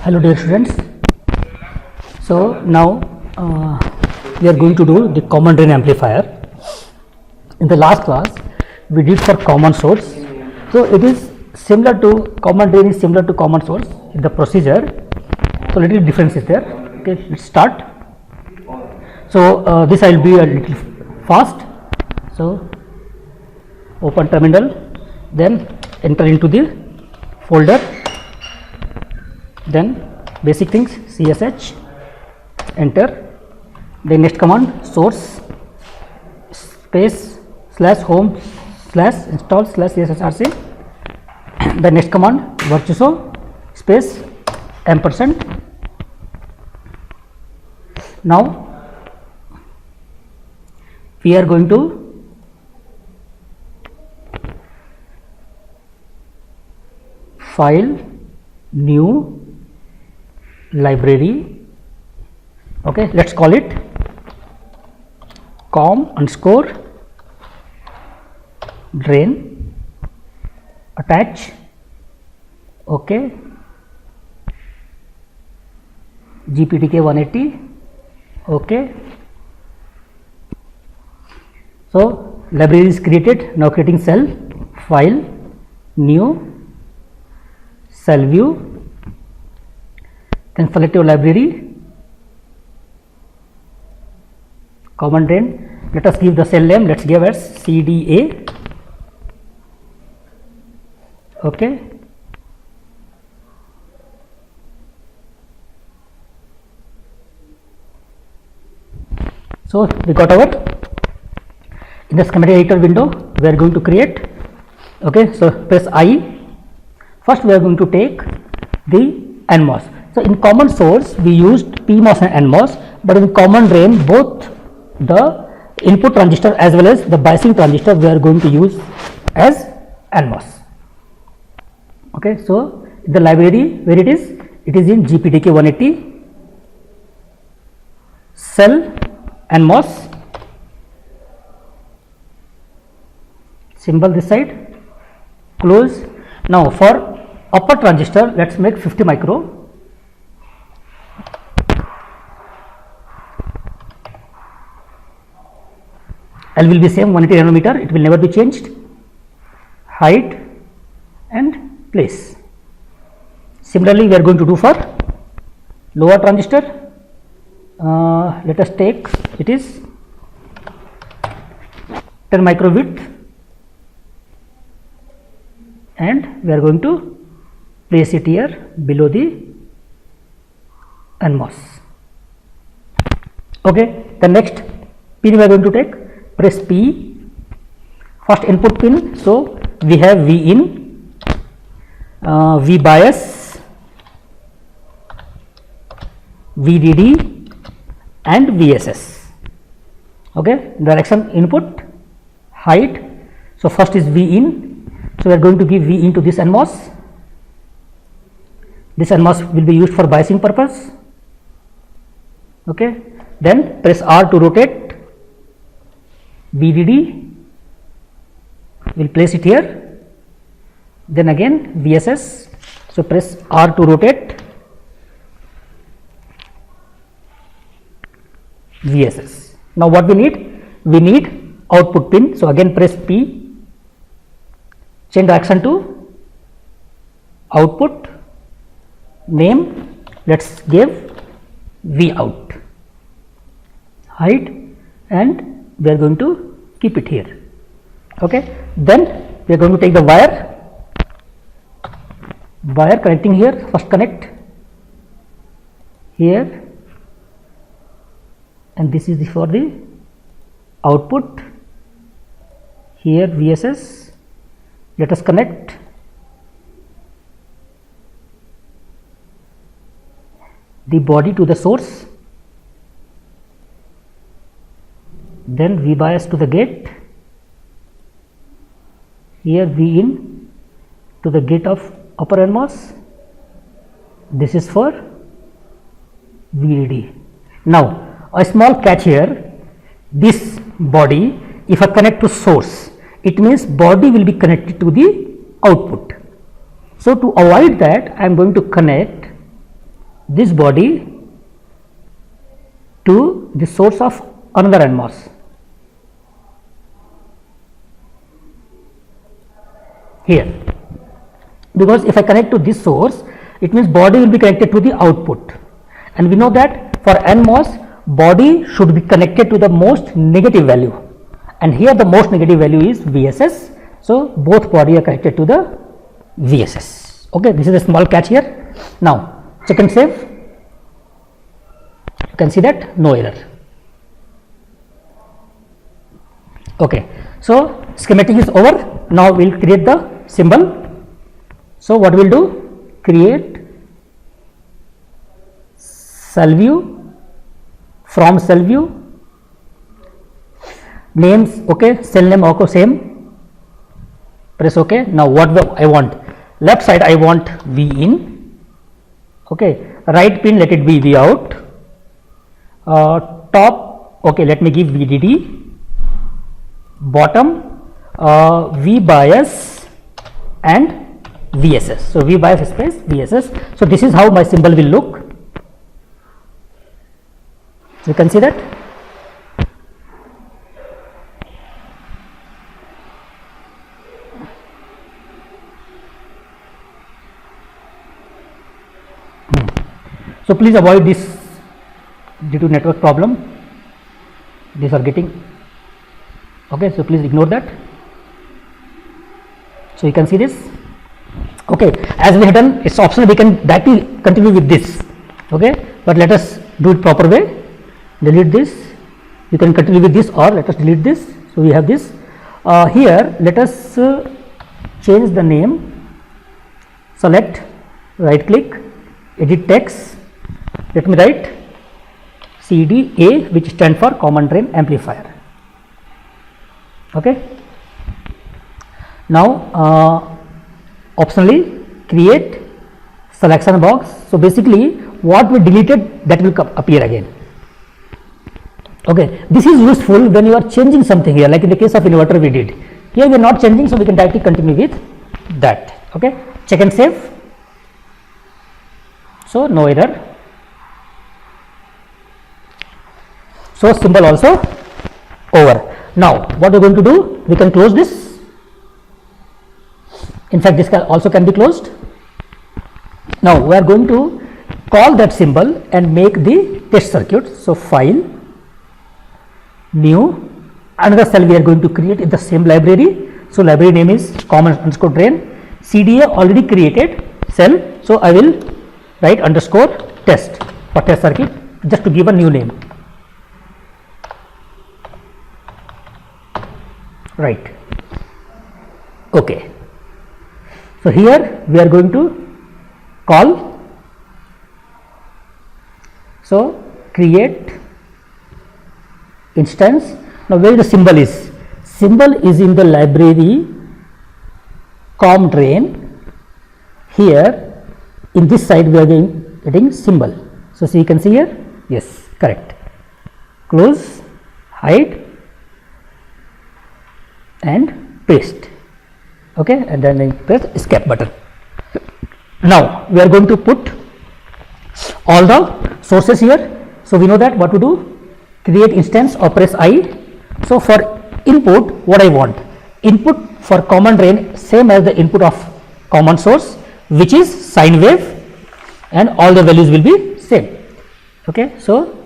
Hello dear students. So now we are going to do the common drain amplifier. In the last class we did for common source. So it is similar to common drain is similar to common source in the procedure. So little difference is there. Okay, let's start. So this I will be a little fast. So open terminal, then enter into the folder, then basic things CSH, enter, the next command source space slash home slash install slash CSHRC, the next command virtuoso space ampersand. Now we are going to file new library. Okay, let's call it com_drain, attach. Okay, GPTK 180. Okay, so library is created. Now creating cell, file new, cell view, then select your library, common drain. Let us give the cell name, let's give as CDA. Okay, so we got our, in the schematic editor window we are going to create. Okay, so press I. First we are going to take the NMOS. So in common source we used PMOS and NMOS, but in common drain both the input transistor as well as the biasing transistor we are going to use as NMOS. Okay, so the library where it is in GPTK 180, cell NMOS, symbol this side, close. Now for upper transistor let's make 50 micro. L will be same 180 nanometer, it will never be changed. Height and place. Similarly we are going to do for lower transistor. Let us take, it is 10 micro width, and we are going to place it here below the NMOS. Okay, the next pin we are going to take, press P, first input pin. So we have V in, V bias, VDD and VSS. Okay, direction input, height. So first is V in. So we are going to give V into this NMOS. This NMOS will be used for biasing purpose. Okay, then press R to rotate. VDD, will place it here. Then again VSS. So press R to rotate. VSS. Now what we need? We need output pin. So again press P. Change direction to output, name, let's give V out, height, and we are going to keep it here. Okay, then we are going to take the wire connecting here. First connect here, and this is for the output. Here VSS. Let us connect the body to the source, then V bias to the gate, here V in to the gate of upper NMOS. This is for VDD. Now a small catch here, this body if I connect to source, it means body will be connected to the output. So to avoid that, I am going to connect this body to the source of another NMOS. Here, because if I connect to this source, it means body will be connected to the output, and we know that for NMOS, body should be connected to the most negative value, and here the most negative value is VSS. So both body are connected to the VSS. Okay, this is a small catch here. Now check and save. You can see that no error. Okay, so schematic is over. Now we will create the symbol. So what we will do? Create cell view, from cell view, names, okay, cell name also same, press ok. Now what I want? Left side I want V in, okay, right pin let it be V out, top, okay, let me give VDD, bottom V bias and VSS. So V bias space VSS. So this is how my symbol will look. You can see that. So please avoid this due to network problem. These are getting, okay, so please ignore that. So you can see this. Okay, as we have done, it's optional, we can directly continue with this, okay, but let us do it proper way. Delete this, you can continue with this, or let us delete this. So we have this. Here let us change the name, select, right click, edit text, let me write CDA, which stands for common drain amplifier. Okay, now optionally create selection box. So basically what we deleted, that will appear again. Okay, this is useful when you are changing something here, like in the case of inverter we did. Here we are not changing, so we can directly continue with that. Okay, check and save. So no error. So symbol also over. Now what we are going to do? We can close this. In fact, this also can be closed. Now we are going to call that symbol and make the test circuit. So file, new, another cell we are going to create in the same library. So library name is common underscore drain. CDA already created cell. So I will write underscore test for test circuit, just to give a new name. Right. Okay. So here we are going to call. So create instance. Now where the symbol is? Symbol is in the library com drain. Here in this side we are getting symbol. So you can see here. Yes, correct. Close, hide, and paste. Okay, and then I press escape button. Now we are going to put all the sources here. So we know that what to do, create instance or press I. So for input, what I want, input for common drain same as the input of common source, which is sine wave, and all the values will be same. Okay, so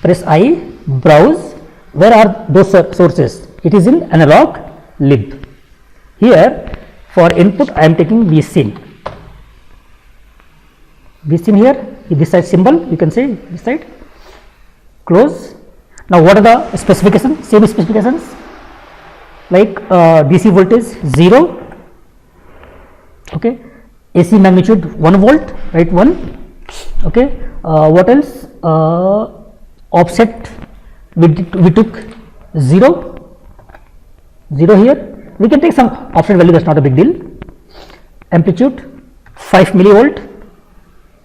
press I, browse. Where are those sources? It is in analog lib. Here for input I am taking Vsin. Vsin here, this side symbol, you can say this side. Close. Now what are the specifications? Same specifications, like DC voltage 0. Okay, AC magnitude 1 volt, right, 1. Okay, what else? Offset we took 0 here. We can take some offset value, that's not a big deal. Amplitude 5 millivolt.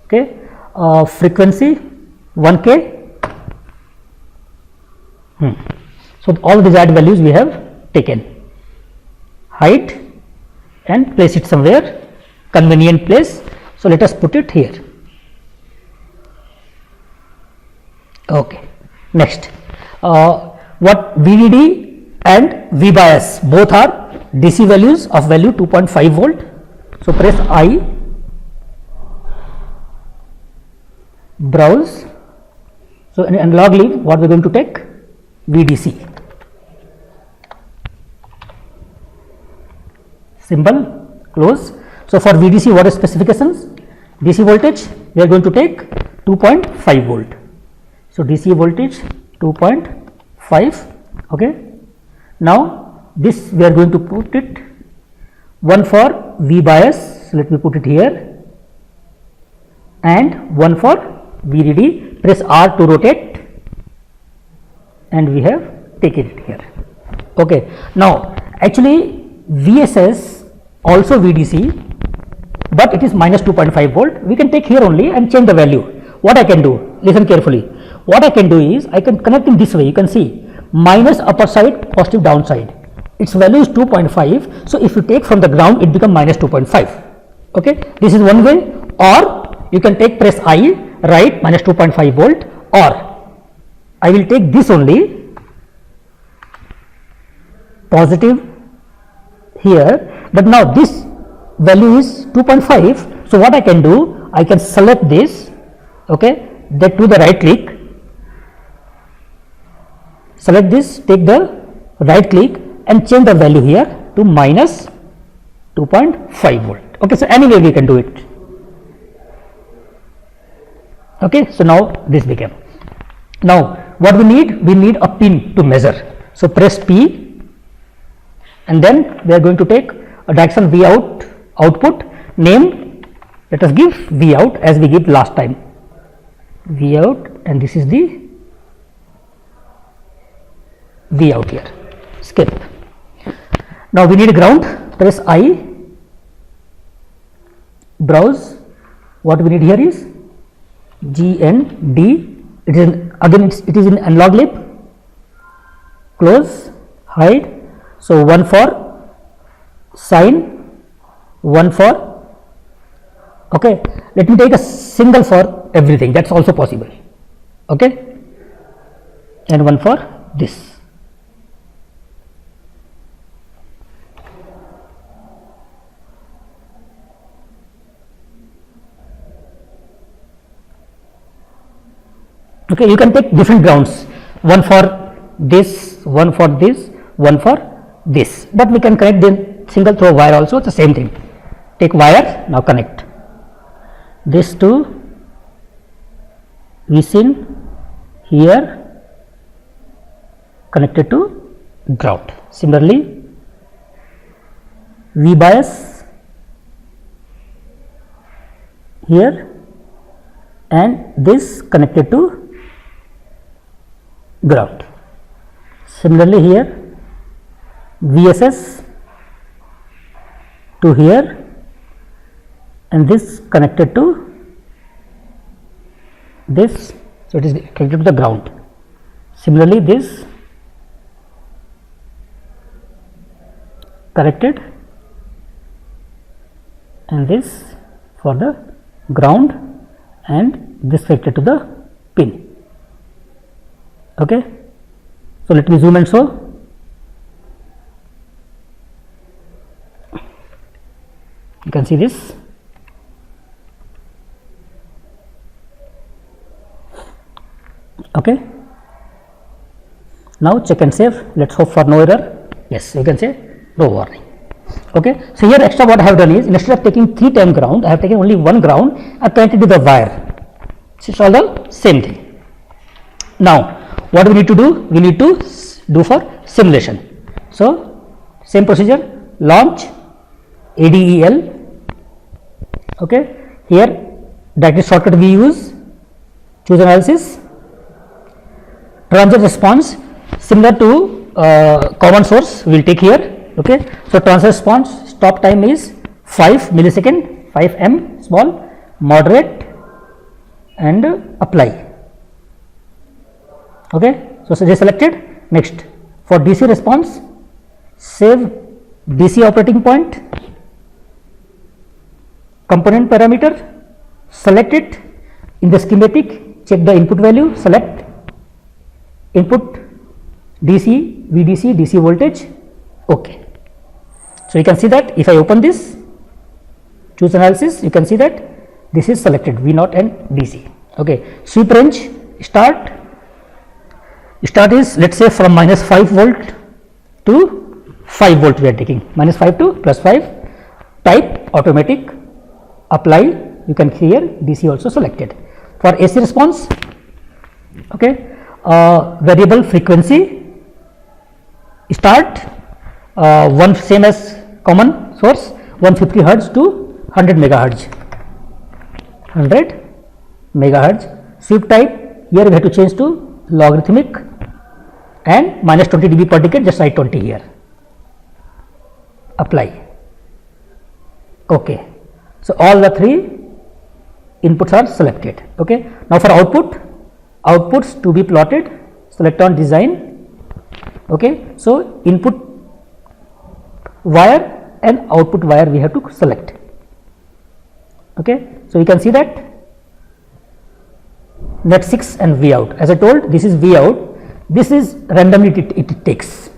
Okay, frequency 1K. So all desired values we have taken. Height and place it somewhere convenient place. So let us put it here. Okay. Next, what VDD and V bias both are DC values of value 2.5 volt. So press I, browse. So in analog lead, what we are going to take? VDC. Symbol, close. So for VDC, what is specifications? DC voltage, we are going to take 2.5 volt. So DC voltage 2.5. Okay. Now this we are going to put it one for V bias. So let me put it here, and one for VDD. Press R to rotate, and we have taken it here. Okay. Now actually VSS also VDC, but it is minus 2.5 volt. We can take here only and change the value. What I can do, listen carefully. What I can do is I can connect in this way. You can see minus upper side, positive downside. Its value is 2.5. So if you take from the ground, it becomes minus 2.5. Okay, this is one way. Or you can take press I, right, minus 2.5 volt. Or I will take this only, positive here. But now this value is 2.5. So what I can do, I can select this. Okay, that to the right click. Select this, take the right click and change the value here to minus 2.5 volt. Okay, so anyway we can do it. Okay, so now this became. Now what we need a pin to measure. So press P, and then we are going to take a direction V out output. Name, let us give V out as we give last time. V out, and this is the V out here. Skip. Now we need a ground. Press I, browse. What we need here is GND. It is it is in analog lib. Close, hide. So one for sine, one for. Okay. Let me take a single for everything. That's also possible. Okay. And one for this. Okay, you can take different grounds, one for this, one for this, one for this, but we can connect the single throw wire also. It's the same thing. Take wire, now connect this to Vsin here, connected to ground. Similarly, V bias here, and this connected to ground. Similarly here, VSS to here, and this connected to this, so it is connected to the ground. Similarly this connected, and this for the ground, and this connected to the pin. Okay, so let me zoom and show. You can see this. Okay, now check and save. Let's hope for no error. Yes, you can say no warning. Okay, so here extra what I have done is, instead of taking 3 times ground, I have taken only one ground and connected to the wire. It's all the same thing. Now what we need to do? We need to do for simulation. So same procedure, launch ADEL. Okay, here directly shortcut we use, choose analysis, transient response similar to common source we will take here. Okay, so transient response stop time is 5 millisecond, 5 m small, moderate, and apply. Okay, so they selected. Next, for DC response, save DC operating point, component parameter, select it in the schematic, check the input value, select input DC, VDC, DC voltage, okay. So you can see that if I open this, choose analysis, you can see that this is selected V0 and DC, okay. Sweep range, start is, let's say, from minus 5 volt to 5 volt we are taking, minus 5 to plus 5, type automatic, apply, you can see here DC also selected. For AC response, okay, variable frequency, start, one same as common source, 150 hertz to 100 megahertz, 100 megahertz. Sweep type, here we have to change to logarithmic, and minus 20 dB per decade, just write 20 here, apply, okay. So all the three inputs are selected, okay. Now for outputs to be plotted, select on design, okay. So input wire and output wire we have to select, okay. So you can see that net 6 and V out, as I told, this is V out, this is randomly it takes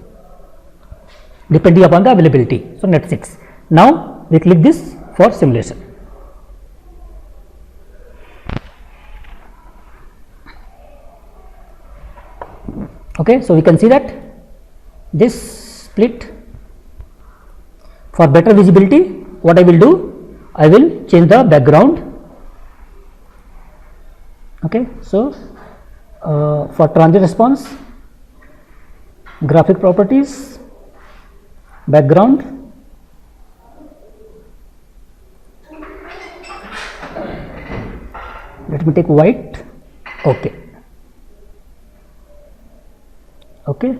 depending upon the availability. So net 6. Now we click this for simulation. Okay, so we can see that this split. For better visibility, what I will do, I will change the background, okay. So for transient response, graphic properties, background, let me take white, okay, okay.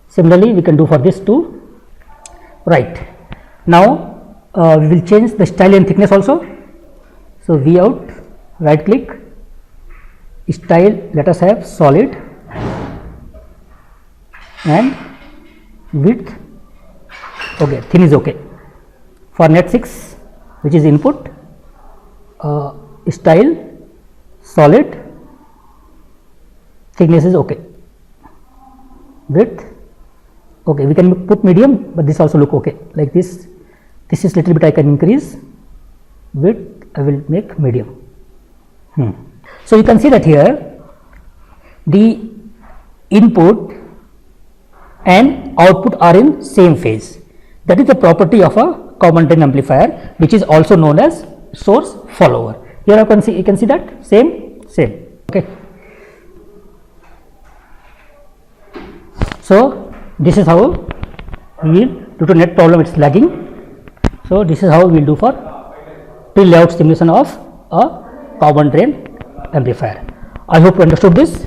Similarly we can do for this too, right. Now we will change the style and thickness also. So V out, right click, style, let us have solid, and width, okay, thin is okay. For net 6, which is input, style, solid, thickness is okay, width, okay. We can put medium, but this also look okay, like this. This is little bit I can increase, width I will make medium. So you can see that here the input and output are in same phase. That is the property of a common drain amplifier, which is also known as source follower. Here you can see that same, okay. So this is how we will, due to net problem it is lagging. So this is how we will do for pre-layout simulation of a common drain amplifier. I hope you understood this.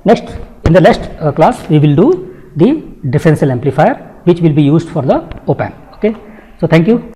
Next, in the next class we will do the differential amplifier, which will be used for the op amp, okay. So thank you.